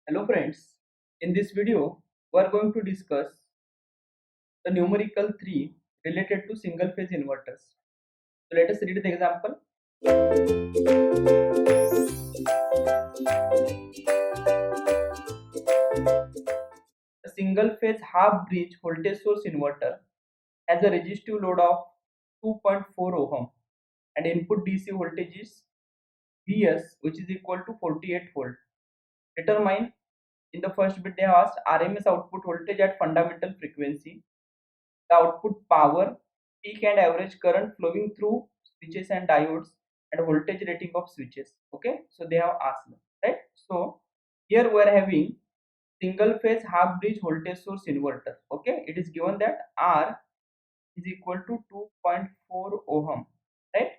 Hello friends, in this video we are going to discuss the numerical 3 related to single phase inverters. So let us read the example. A single phase half bridge voltage source inverter has a resistive load of 2.4 ohm and input DC voltage is Vs, which is equal to 48 volt. Determine, in the first bit they have asked RMS output voltage at fundamental frequency, the output power, peak and average current flowing through switches and diodes, and voltage rating of switches. Okay, so they have asked, right? So here we are having single phase half bridge voltage source inverter. Okay, it is given that R is equal to 2.4 ohm, right?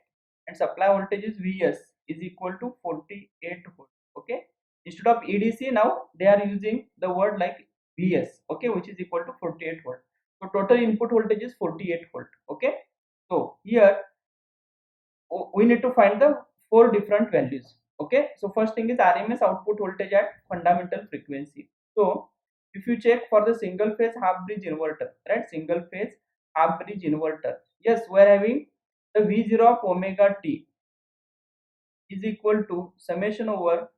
And supply voltage is Vs is equal to 48 volt. Okay, instead of EDC now they are using the word like Vs, okay, which is equal to 48 volt. So total input voltage is 48 volt. Okay, so here we need to find the four different values. Okay, so first thing is RMS output voltage at fundamental frequency. So if you check for the single phase half bridge inverter, right, single phase half bridge inverter, yes, we are having the V0 of omega t is equal to summation over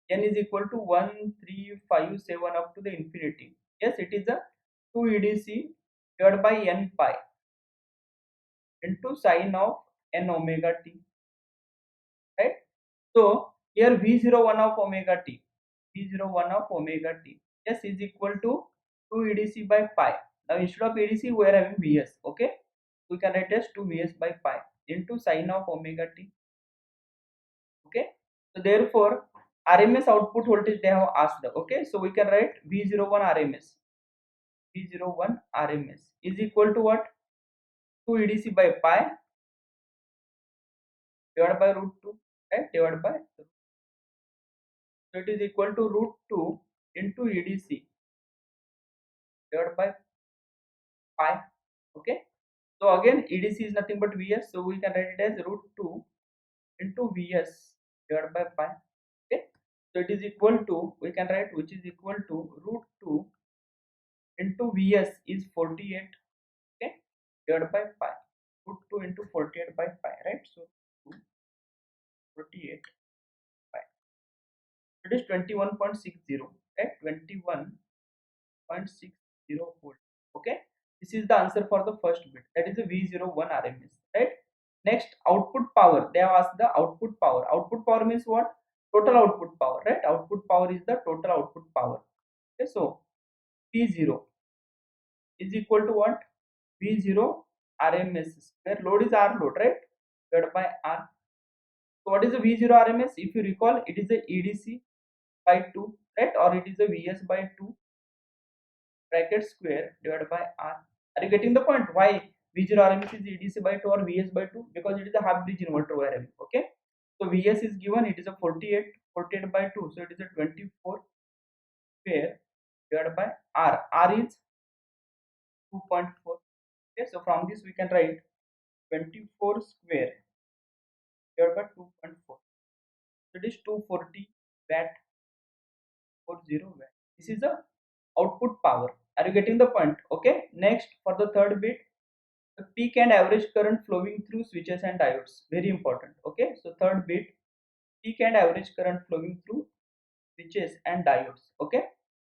n is equal to 1357 up to the infinity. Yes, it is a 2 EDC divided by n pi into sine of n omega t, right? So here V01 of omega t, V01 of omega t, yes, is equal to 2 EDC by pi. Now instead of EDC we are having Vs. Okay, we can write as 2 Vs by pi into sine of omega t. Okay, so therefore RMS output voltage they have asked. Okay, so we can write V01 RMS, V01 RMS is equal to what? 2 EDC by pi divided by root 2, right, divided by, so it is equal to root 2 into EDC divided by pi. Okay, so again EDC is nothing but Vs, so we can write it as root 2 into Vs divided by pi. Okay, so it is equal to, we can write, which is equal to root 2 into Vs is 48. Okay, divided by pi, root 2 into 48 by pi, right? So 48 pi, it is 21.60, right? 21.60 volt. Okay, this is the answer for the first bit, that is the V01 RMS, right? Next, output power, they have asked the output power. Output power means what? Total output power, right? Output power is the total output power. Okay, so P0 is equal to what? V0 RMS square, load is R load, right, divided by R. So what is the V0 RMS? If you recall, it is the EDC by 2, right, or it is the Vs by 2 bracket square divided by R. Are you getting the point? Why V0 RMS is EDC by 2 or Vs by 2? Because it is a half bridge inverter we are having. Okay, so Vs is given, it is a 48, 48 by 2, so it is a 24 square divided by R. R is 2.4. Okay, so from this we can write 24 square divided by 2.4. So it is 240 watt, 40 watt. This is the output power. Are you getting the point? Okay, next for the third bit, the peak and average current flowing through switches and diodes, very important. Okay, so third bit, peak and average current flowing through switches and diodes. Okay,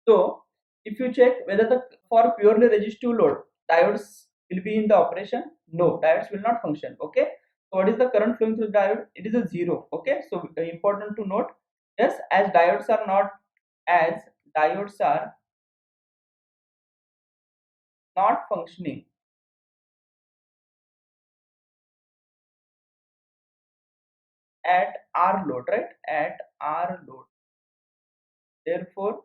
so if you check whether the, for purely resistive load, diodes will be in the operation, no, diodes will not function. Okay, so what is the current flowing through the diode? It is a zero. Okay, so important to note, yes, as diodes are not, as diodes are not functioning at R load, right, at R load, therefore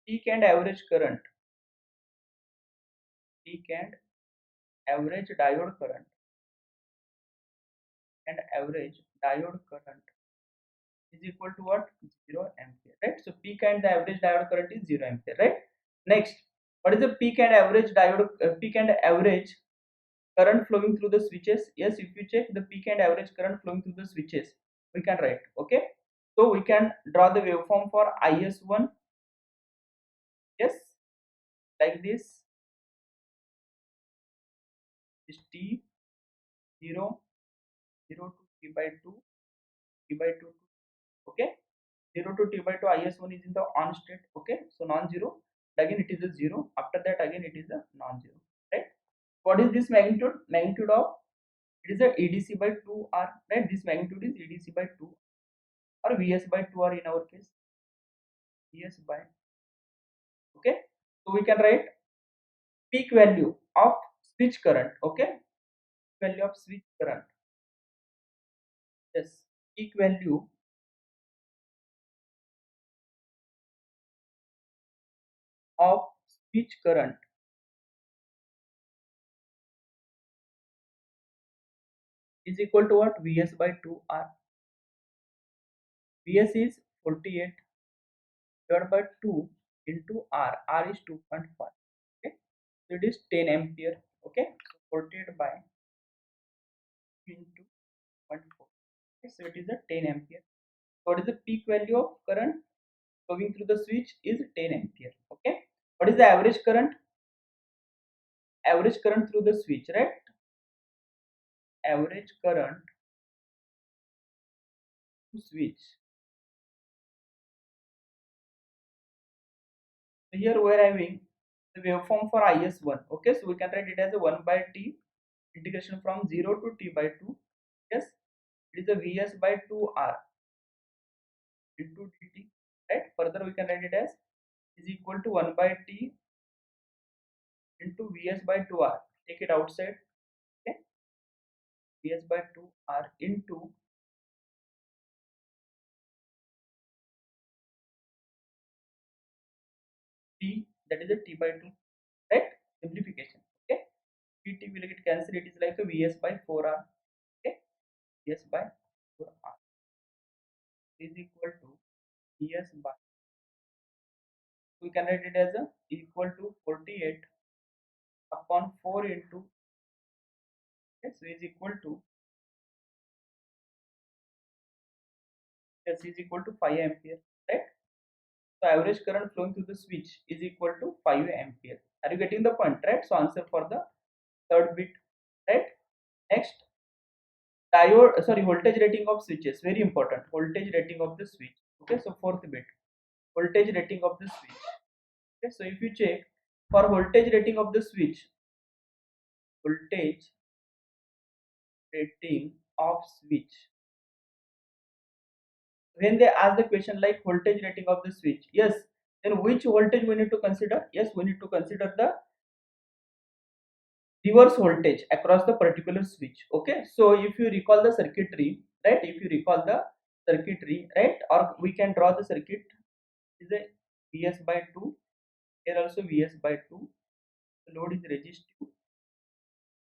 peak and average current, peak and average diode current, and average diode current is equal to what? 0 ampere, right? So peak and the average diode current is 0 ampere, right? Next, what is the peak and average diode, peak and average current flowing through the switches? Yes, if you check the peak and average current flowing through the switches, we can write. Okay, So we can draw the waveform for IS1. Yes, like this is T 0 0 to T by 2 T by 2. Okay, 0 to T by 2 IS1 is in the on state. Okay, so non-zero. Again it is a 0. After that again it is a non-zero. Right. What is this magnitude? Magnitude of it is a EDC by 2R. Right. This magnitude is EDC by 2 or Vs by 2R in our case. Vs by. Okay. So we can write peak value of switch current. Okay, value of switch current. Yes, peak value of switch current is equal to what? Vs by 2R. Vs is 48 divided by 2 into R. R is 2.5. Okay, so it is 10 ampere. Okay, so 48 by into 0.4. Okay, so it is a 10 ampere. So what is the peak value of current flowing through the switch is 10 ampere. Okay, what is the average current? Average current through the switch, right? Average current to switch. So here we are having the waveform for IS1. Okay, so we can write it as a 1 by T integration from 0 to T by 2. Yes, it is a Vs by 2R into dt. Right. Further we can write it as is equal to 1 by T into Vs by 2R. Take it outside. Okay, Vs by 2R into T, that is a T by 2. Right. Simplification. Okay, Pt will get cancelled. It is like a Vs by 4R. Okay, Vs by 4R is equal to Vs by, we can write it as a equal to 48 upon 4 into, yes, so is equal to, yes, is equal to 5 ampere, right? So average current flowing through the switch is equal to 5 ampere. Are you getting the point, right? So answer for the third bit, right? Next, diode, sorry, voltage rating of switches, very important. Voltage rating of the switch. Okay, so fourth bit, voltage rating of the switch. Okay, so if you check for voltage rating of the switch, voltage rating of switch, when they ask the question like voltage rating of the switch, yes, then which voltage we need to consider? Yes, we need to consider the reverse voltage across the particular switch. Okay, so if you recall the circuitry, right, if you recall the circuitry, right, or we can draw the circuit is a Vs by 2, here also Vs by 2, the load is resistive,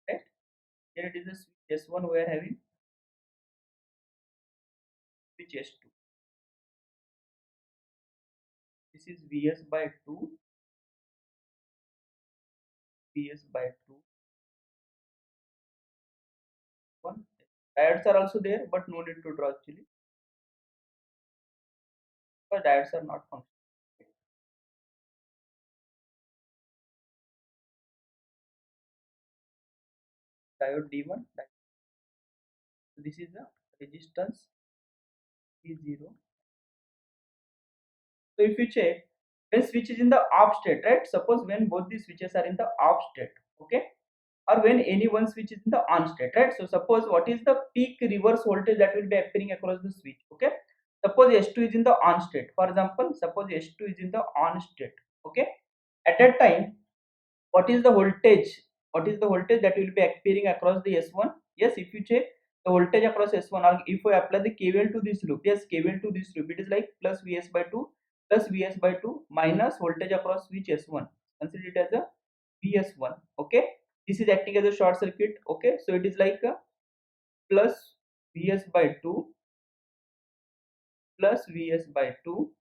right, here it is a switch S1, we are having switch S2, this is Vs by 2, Vs by 2, 1. Diodes are also there, but no need to draw actually, because diodes are not functional. Diode D1, so this is the resistance E0. So if you check, when switch is in the off state, right? Suppose when both the switches are in the off state, okay, or when any one switch is in the on state, right? So suppose what is the peak reverse voltage that will be appearing across the switch, okay? Suppose S2 is in the on state. For example, suppose S2 is in the on state, okay? At that time, what is the voltage? What is the voltage that will be appearing across the S1? Yes, if you check the voltage across S1, or if we apply the KVL to this loop, yes, KVL to this loop, it is like plus Vs by 2 plus Vs by 2 minus voltage across switch S1. Consider it as a Vs1. Okay, this is acting as a short circuit. Okay, so it is like a plus Vs by 2 plus Vs by 2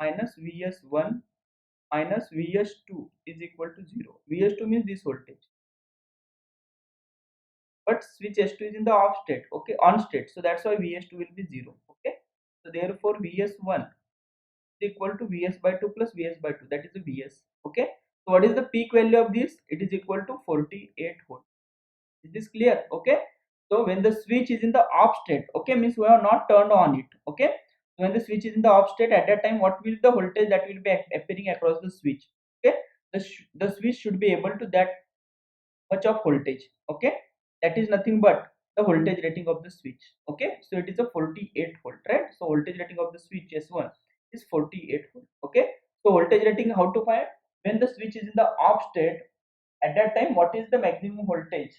minus Vs1 minus Vs2 is equal to 0. Vs2 means this voltage, but switch S2 is in the off state, okay, on state, so that's why Vs2 will be 0. Okay, So therefore Vs1 is equal to Vs by 2 plus Vs by 2, that is the Vs. Okay, so what is the peak value of this? It is equal to 48 volt. Is this clear? Okay, so when the switch is in the off state, okay, means we have not turned on it. Okay, so when the switch is in the off state, at that time what will the voltage that will be appearing across the switch? Okay, the switch should be able to that much of voltage. Okay, that is nothing but the voltage rating of the switch. Okay, so it is a 48 volt, right? So voltage rating of the switch S1 is 48 volt. Okay, so voltage rating, how to find? When the switch is in the off state, at that time what is the maximum voltage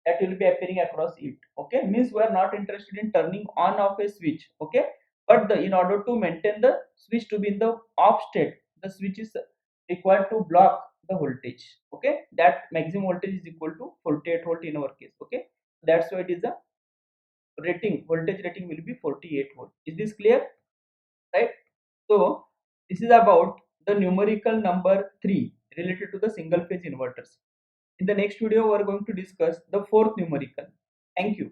that will be appearing across it? Okay, means we are not interested in turning on off a switch. Okay, but in order to maintain the switch to be in the off state, the switch is required to block the voltage. Okay, that maximum voltage is equal to 48 volt in our case. Okay, that's why it is a rating, voltage rating will be 48 volt. Is this clear? Right, so this is about the numerical number 3 related to the single phase inverters. In the next video we are going to discuss the fourth numerical. Thank you.